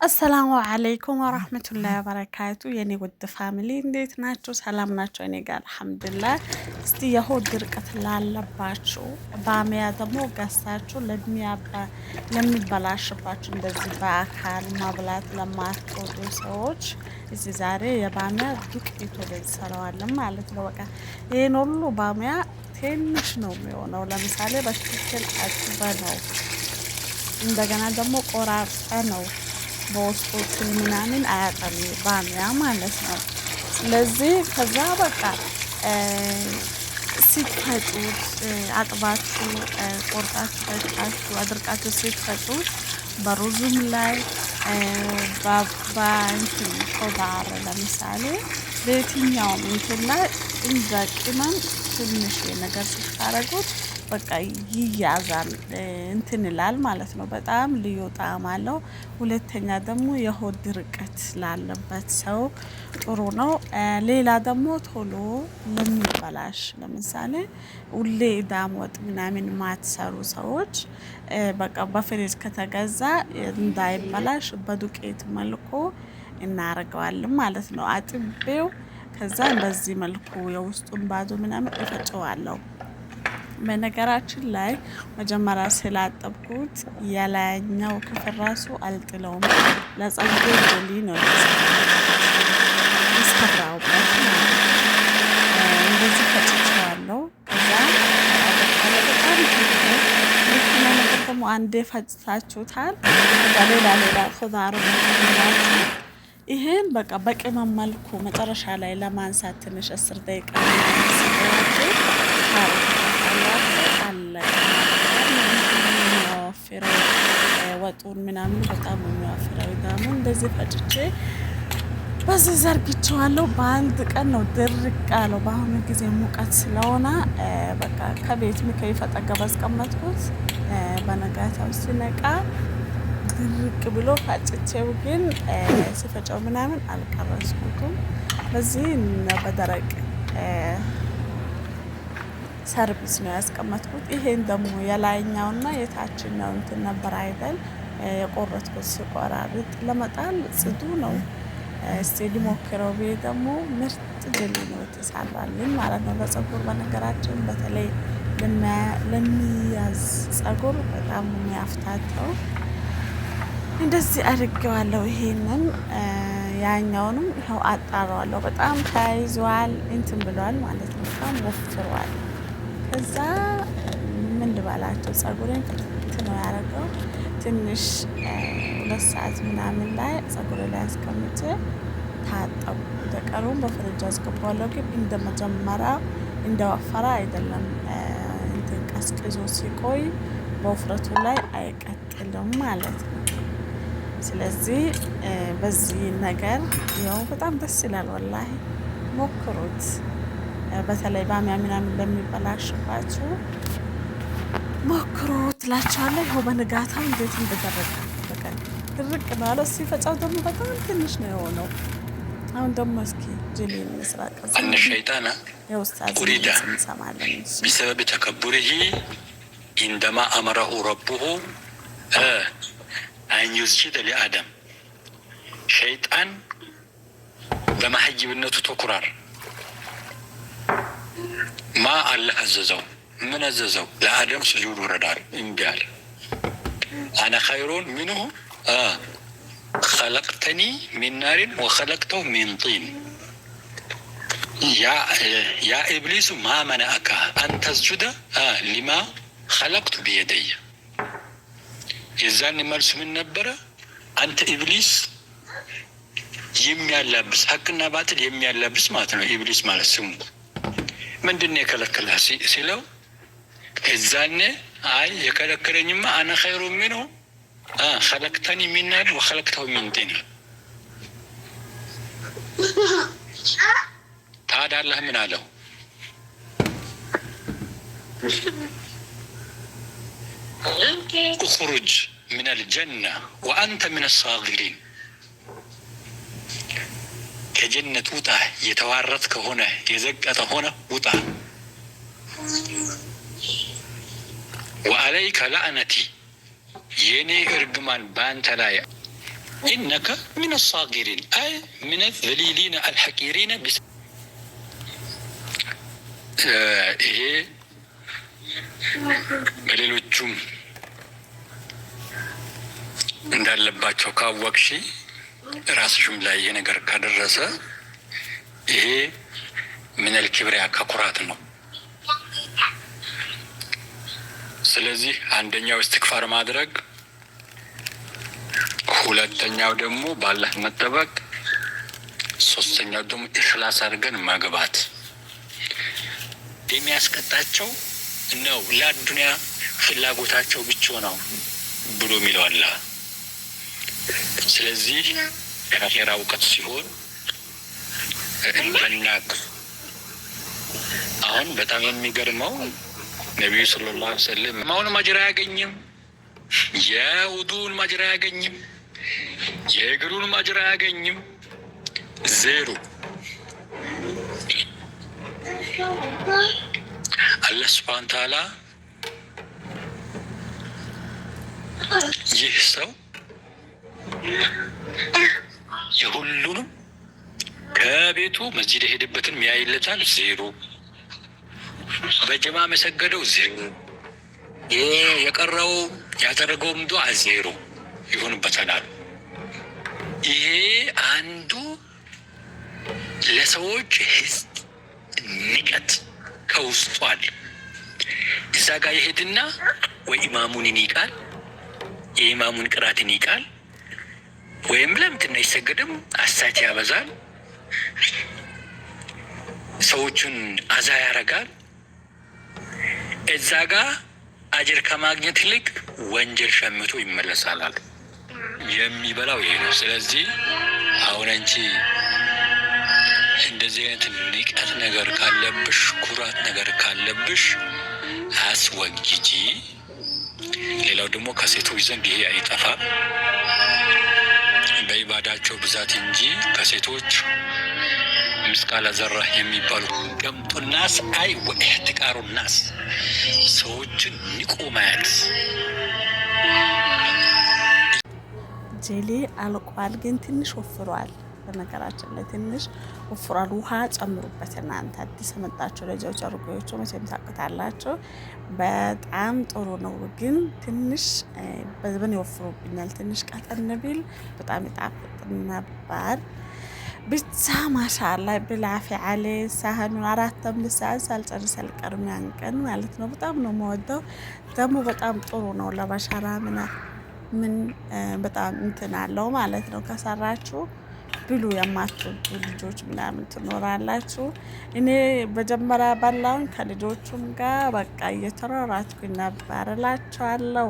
አሰላሙ አለይኩም ወራህመቱላሂ ወበረካቱ የኔ ውድ ፋሚሊ እንዴት ናችሁ? ሰላም ናችሁ? እኔ ጋር አልሐምዱሊላህ። እስቲ የሆድ ድርቀት ላለባችሁ ባሚያ ደግሞ ገዝታችሁ ለሚበላሽባችሁ እንደዚህ በአካል ማብላት ለማትወዱ ሰዎች እዚህ ዛሬ የባሚያ ዱቄት ወደ እንሰራዋለን ማለት ነው። በቃ ይሄን ሁሉ ባሚያ ትንሽ ነው የሚሆነው። ለምሳሌ በትክክል አጥበ ነው እንደገና ደግሞ ቆራርጠ ነው በውስጦቹ ምናምን አያጠም ባሚያ ማለት ነው። ስለዚህ ከዛ በቃ ሲፈጩት አጥባችሁ ቆርጣችሁ ፈጫችሁ አድርቃችሁ ሲፈጩት በሩዝም ላይ በእንትን ኮዳር ለምሳሌ በየትኛውም እንትን ላይ እንደ ቅመም ትንሽ ነገር ስታረጉት በቃ ይያዛል እንትን ይላል ማለት ነው። በጣም ልዩ ጣዕም አለው። ሁለተኛ ደግሞ የሆድ ድርቀት ላለበት ሰው ጥሩ ነው። ሌላ ደግሞ ቶሎ ለሚበላሽ ለምሳሌ ሁሌ ዳም ወጥ ምናምን ማትሰሩ ሰዎች በቃ በፍሪዝ ከተገዛ እንዳይበላሽ በዱቄት መልኩ እናረገዋለን ማለት ነው። አጥቤው ከዛ በዚህ መልኩ የውስጡን ባዶ ምናምን እፈጨዋለሁ። በነገራችን ላይ መጀመሪያ ስላጠብኩት የላይኛው ክፍል ራሱ አልጥለውም። ለጸጉሬ ጀሊ ነው ያስከራውበት እንደዚህ ፈጭቼዋለሁ። ከዛ በጣም ነገር ደግሞ አንዴ ፈጭታችሁታል። ሌላ ኹዳር ይሄን በቃ በቅመም መልኩ መጨረሻ ላይ ለማንሳት ትንሽ 10 ደቂቃ ወጡን ምናምን በጣም የሚያወፍረው ዳሙ እንደዚህ ፈጭቼ በዚህ ዘርግቼዋለሁ። በአንድ ቀን ነው ድርቅ ያለው። በአሁኑ ጊዜ ሙቀት ስለሆነ በቃ ከቤት ሚከይፍ አጠገብ አስቀመጥኩት። በነጋታው ሲነቃ ድርቅ ብሎ ፈጭቼው ግን ሲፈጨው ምናምን አልቀረስኩትም። በዚህ በደረቅ ሰርቪስ ነው ያስቀመጥኩት። ይሄን ደግሞ የላይኛውና የታችኛው እንትን ነበር አይደል የቆረጥኩት። ሲቆራርጥ ለመጣል ጽዱ ነው። እስቲ ሊሞክረው ቤ ደግሞ ምርጥ ጀሊ ነው የተሰራልኝ ማለት ነው። ለጸጉር በነገራችን በተለይ ለሚያዝ ጸጉር በጣም የሚያፍታተው እንደዚህ አድርጌዋለሁ። ይሄንን ያኛውንም ይኸው አጣራዋለሁ። በጣም ተያይዟል እንትን ብሏል ማለት ነው። በጣም ወፍሯል። ከዛ ምን ልበላቸው ጸጉሬን ፍትት ነው ያደረገው። ትንሽ 2 ሰዓት ምናምን ላይ ጸጉሬ ላይ አስቀምጬ ታጠቡ። ደቀሩን በፍሪጅ አስገባዋለሁ። ግን እንደ መጀመሪያ እንደወፈረ አይደለም። እንትን ቀዝቅዞ ሲቆይ በውፍረቱ ላይ አይቀጥልም ማለት ነው። ስለዚህ በዚህ ነገር ያው በጣም ደስ ይላል። ወላሂ ሞክሩት። በተለይ ባሚያ ምናምን ለሚበላሽባችሁ ሞክሩት እላችኋለሁ። ይኸው በንጋታው እንዴት እንደደረቀ በቃ ድርቅ ባለ ሲፈጫው ደግሞ በጣም ትንሽ ነው የሆነው። አሁን ደግሞ እስኪ ጀሊ እንስራቀ أن الشيطان أريد بسبب تكبره عندما أمره ربه أن يسجد لآدم شيطان በመሐይብነቱ ተኩራር ማ አላህ አዘዘው። ምን አዘዘው? ለአደም ስጁድ ወረዳል። እምቢ አለ። አነ ኸይሩን ሚንሁ ኸለቅተኒ ሚን ናሪን ወኸለቅተሁ ሚን ጢን። ያ ኢብሊሱ ማ መነአከ አን ተስጁደ ሊማ ኸለቅቱ ቢየደየ። የዛን መልሱ ምን ነበረ? አንተ ኢብሊስ የሚያላብስ ሀቅና ባጥል የሚያላብስ ማለት ነው። ኢብሊስ ማለት ስሙ ምንድነው የከለከለህ ሲለው እዛኔ አይ የከለከለኝማ አነ ኸይሩ ሚንሁ ኸለቅተኒ ሚን ናር ወኸለቅተሁ ሚን ጢን። ታዲያ አላህ ምን አለው? እኽሩጅ ሚነል ጀነ ወአንተ ሚነ ሳጊሪን። ከጀነት ውጣ፣ የተዋረድ ከሆነ የዘቀጠ ሆነ ውጣ። ወአለይከ ላዕነቲ የኔ እርግማን በአንተ ላይ ኢነከ ሚነ ሳጊሪን አይ ሚነ ዘሊሊነ አልሐቂሪነ። ይሄ በሌሎቹም እንዳለባቸው ካወቅሽ ራስሽም ላይ ይሄ ነገር ከደረሰ ይሄ ሚነል ኪብሪያ ከኩራት ነው። ስለዚህ አንደኛው እስትግፋር ማድረግ፣ ሁለተኛው ደግሞ በአላህ መጠበቅ፣ ሶስተኛው ደግሞ ኢኽላስ አድርገን መግባት። የሚያስቀጣቸው ነው ለዱንያ ፍላጎታቸው ብቻ ነው ብሎ የሚለው አላህ። ስለዚህ የአኼራ እውቀት ሲሆን እንደናቅ። አሁን በጣም የሚገርመው ነቢዩ ሰለላሁ ዐለይሂ ወሰለም ማውን ማጅራ አያገኝም፣ የውዱን ማጅራ አያገኝም፣ የእግሩን ማጅራ አያገኝም፣ ዜሮ። አላህ ሱብሓነሁ ወተዓላ ይህ ሰው የሁሉንም ከቤቱ መስጂድ የሄደበትን ያይለታል፣ ዜሮ። በጀማ መሰገደው ዜሮ፣ የቀረው ያደረገውም ዱዓ ዜሮ ይሆንበታል። ይሄ አንዱ ለሰዎች ህዝብ ንቀት ከውስጡ አለ። እዛ ጋር ይሄድና ወይ ኢማሙን ይንቃል፣ የኢማሙን ቅራትን ይንቃል፣ ወይም ለምንድን ነው አይሰገድም አሳች ያበዛል፣ ሰዎቹን አዛ ያረጋል። እዛ ጋር አጅር ከማግኘት ይልቅ ወንጀል ሸምቶ ይመለሳል። የሚበላው ይሄ ነው። ስለዚህ አሁን አንቺ እንደዚህ አይነት ንቀት ነገር ካለብሽ፣ ኩራት ነገር ካለብሽ አስወግጂ። ሌላው ደግሞ ከሴቶች ዘንድ ይሄ አይጠፋም፣ በኢባዳቸው ብዛት እንጂ ከሴቶች ምስቃለ ዘራ የሚባሉ ገምጡ ናስ አይ ወኢህትቃሩ ናስ፣ ሰዎችን ንቆ ማየት። ጄሌ አልቋል፣ ግን ትንሽ ወፍሯል። በነገራችን ላይ ትንሽ ወፍሯል። ውሃ ጨምሩበት እናንተ አዲስ የመጣችሁ ልጆች አርጎዮቹ መቼም ታውቁታላችሁ። በጣም ጥሩ ነው፣ ግን ትንሽ በዝበን ይወፍሩብኛል። ትንሽ ቀጠን ቢል በጣም ይጣፍጥ ነበር። ብቻ ማሻአላ ብላፊ አለ ሳህኑን 4-5 ሰዓት ሳልጨርስ አልቀርም ያን ቀን ማለት ነው። በጣም ነው የምወደው። ደግሞ በጣም ጥሩ ነው ለበሸራ ምን በጣም እንትን አለው ማለት ነው። ከሰራችሁ ብሉ፣ የማትወዱ ልጆች ምናምን ትኖራላችሁ። እኔ መጀመሪያ በላውን ከልጆቹም ጋር በቃ እየተሯሯጥኩኝ ነበር እላችኋለሁ።